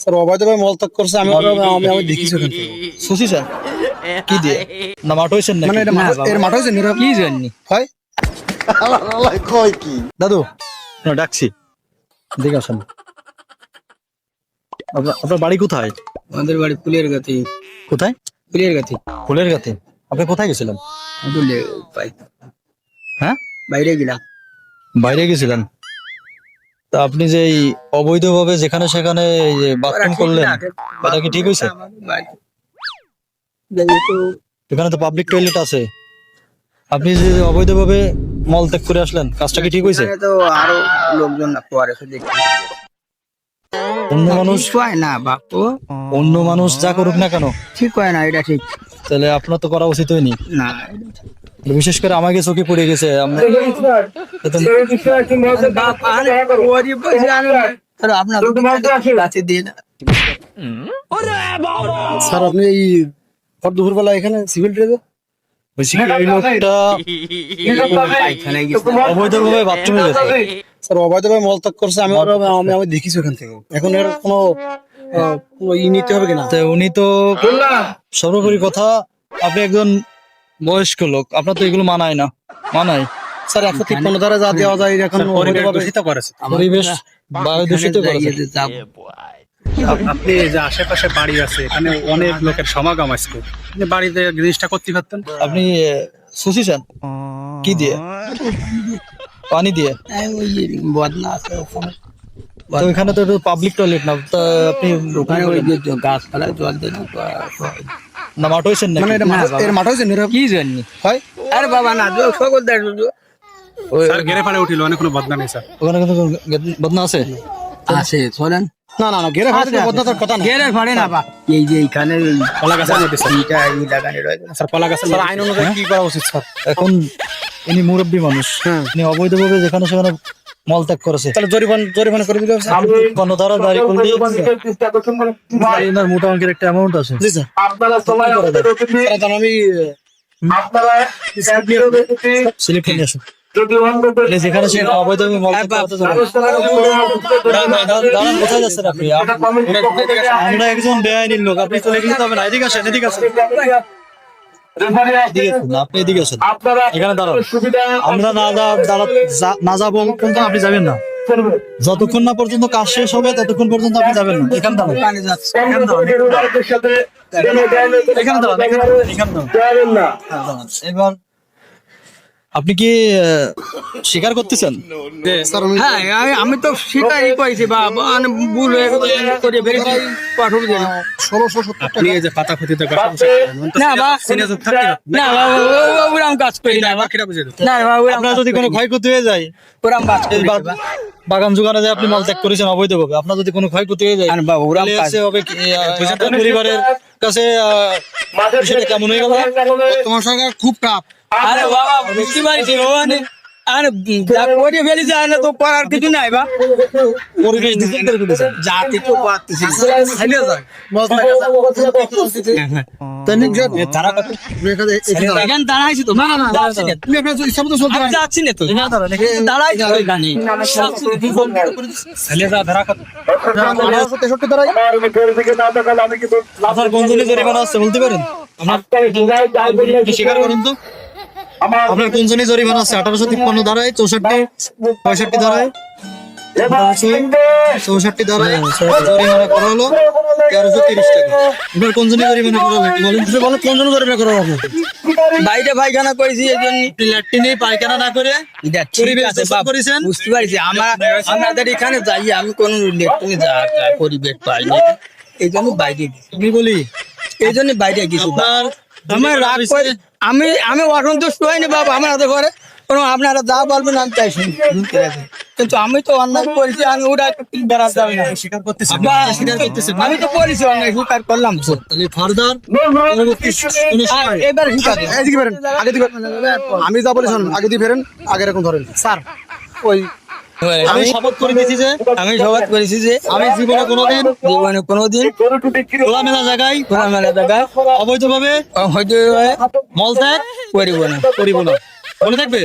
Sir অবৈধভাবে মলত্যাগ করছে আমি আমি দেখি সেখান থেকে। সুশি স্যার কি দিয়ে না মাঠ হয়েছেন মানে নাকি? এর মাঠ হয়েছে নীরব কি জানি হয় কয় কি দাদু না ডাকছি দেখে আসেন। আপনার বাড়ি কোথায়? আমাদের বাড়ি ফুলের গাতি। কোথায়? ফুলের গাতি। ফুলের গাতে। আপনি কোথায় গেছিলেন? ফুলে পাই হ্যাঁ বাইরে গেলাম। বাইরে গেছিলেন। তা আপনি যে এই অবৈধভাবে যেখানে সেখানে এই যে বাথরুম করলেন এটা কি ঠিক হয়েছে? এখানে তো পাবলিক টয়লেট আছে, আপনি যে অবৈধভাবে মল ত্যাগ করে আসলেন কাজটা কি ঠিক হয়েছে? এখানে তো আরো লোকজন না পরে দেখি অন্য মানুষ হয় না বাপু, অন্য মানুষ যা করুক না কেন ঠিক হয় না, এটা ঠিক তাহলে আপনার তো করা উচিত হয়নি। না। বিশেষ করে আমাকে চোখে পড়ে গেছে আপনার গাছে দিয়ে না। স্যার আপনি এই ভর দুপুরবেলা এখানে সিভিল ড্রেসে এই লোকটা অবৈধভাবে বাথরুমে গেছে। স্যার অবৈধভাবে মলত্যাগ করছে আমি আমি দেখি সেখান থেকে। এখন এর কোনো ই নিতে হবে কিনা? তো উনি তো সর্বোপরি কথা আপনি একজন বয়স্ক লোক, আপনার তো এগুলো মানায় না। মানায় স্যার 153 ধারা যা দেওয়া যায় এখন দূষিত করেছে। পরিবেশ বায়ু দূষিত করেছে। আপনি যে আশেপাশে বাড়ি আছে এখানে অনেক লোকের সমাগম আজকে, আপনি বাড়িতে জিনিসটা করতে পারতেন। আপনি সুশি চান কি দিয়ে? পানি দিয়ে? ওই বদনা আছে ওখানে, তো এখানে তো পাবলিক টয়লেট না, তা আপনি ওখানে ওই যে গাছপালা জল দেয় না মাঠ হয়েছেন না? মানে এর মাঠ হয়েছে নীরব কি জানি হয় আরে বাবা না সকল দেখ স্যার গেরে ফাড়ে উঠিল, অনেক কোনো বদনা নেই স্যার। ওখানে কিন্তু বদনা আছে। আছে শোনেন। না না না গেরে ফাটে বদনার কথা না। গেরের ফাড়ে না বা এই যে এইখানে কলা গাছের মধ্যে স্যার। এইটা এই লাগানো রয়েছে। স্যার কলা গাছের স্যার মধ্যে। আইন অনুযায়ী কি করা উচিত স্যার? এখন ইনি মুরব্বী মানুষ, ইনি অবৈধভাবে যেখানে সেখানে মল ত্যাগ করেছে। তাহলে জরিমানা করে দিলে হবে স্যার। গণধারা জারি করলে এনার মোটা অঙ্কের একটা অ্যামাউন্ট আছে। জি স্যার। স্যার আমি স্লিপ নিয়ে আসুন। যেখানে সেখানে অবৈধভাবে মল ত্যাগ করতে যাবেন। দাঁড়ান, কোথায় যাচ্ছেন আপনি? আমরা একজন বেআইনি লোক, আপনি চলে গেলে তো হবে না। এদিকে আসেন, এদিকে আসেন। এদিকে আসুন, আপনি এদিকে আসেন, এখানে দাঁড়ান। আমরা না যাবো পর্যন্ত আপনি যাবেন না। যতক্ষণ না পর্যন্ত কাজ শেষ হবে ততক্ষণ পর্যন্ত আপনি যাবেন না। এখানে দাঁড়ান, এখানে দাঁড়ান, এখানে দাঁড়ান। এবার আপনি কি স্বীকার করতেছেন? হ্যাঁ আমি তো স্বীকারই করেছি বা ভুল হয়ে করে বেরিয়েছি পাঠক দিন 1670 আপনি এই যে পাতা ক্ষতিতে না বা না ওরাম কাজ করি না বা না বা ওরাম আপনার যদি কোনো ক্ষয়ক্ষতি হয়ে যায়, ওরাম কাজ এই করি না বাগান জোগানে যে আপনি মলত্যাগ করেছেন অবৈধভাবে, আপনার যদি কোনো ক্ষয়ক্ষতি হয়ে যায় বা ওরাম তাহলে কাজ সে হবে কি, আপনার পরিবারের কাছে বিষয়টা কেমন হয়ে গেল? তোমার সরকার খুব টাফ। আরে বাবা বুঝতে পারছি বাবা আরে করে ফেলেছি আরে তো করার কিছু নাই বা পরিবেশ দূষণ করে ফেলেছেন। জাতি তো পারতেছি তারা কত এখান দাঁড়াইছি তো না না তুমি আপনার ইচ্ছা মতো চলতে আমি পারেন। যাচ্ছি না তো দাঁড়াই জানি 1863 ধারায় আপনার কোন জনের জরিমানা আছে বলতে পারেন? আপনার স্বীকার করুন তো, আপনার কোন জনের জরিমানা আছে? 1853 ধারায়, 64, 65 ধারায়, 64 ধারায় জরিমানা করা হলো 1330 টাকা। আপনার কোন জনের জরিমানা করা হলো বলেন? বলো কোন জন্য জরিমানা করা হবে? বাইরে পায়খানা করেছি এই জন্য আপনি ল্যাট্রিনে পায়খানা না করে পরিবেশ দূষণ করেছেন। বুঝতে পারছি আমাদের এখানে যাই আমি কোন লেট্রিনে পরিবেশ পাইনি এই জন্য বাইরে আমি বলি এই জন্য বাইরে গেছি আপনার আমার রাগ করে আমি অসন্তুষ্ট হয়নি বাবা আমার হাতে করে কোনো আপনারা যা বলবেন আমি তাই শুনতে রাখি কিন্তু আমি তো অন্যায় করেছি আমি ওটা বেড়া যাবে না স্বীকার করতেছেন, স্বীকার করতেছেন আমি তো করেছি অন্যায় স্বীকার করলাম তো তাহলে ফার্দার পরবর্তী কোনো সময় এবার স্বীকার এদিকে ফেরেন, আগে দিকে আমি যা বলি শুনুন, আগে দিয়ে ফেরেন, আগে এরকম ধরেন স্যার। ওই আমি শপথ করে দিয়েছি যে আমি শপথ করেছি যে আমি জীবনে কোনোদিন খোলামেলা জায়গায় অবৈধভাবে হয়তো মলত্যাগ করিব না করিব না। মনে থাকবে?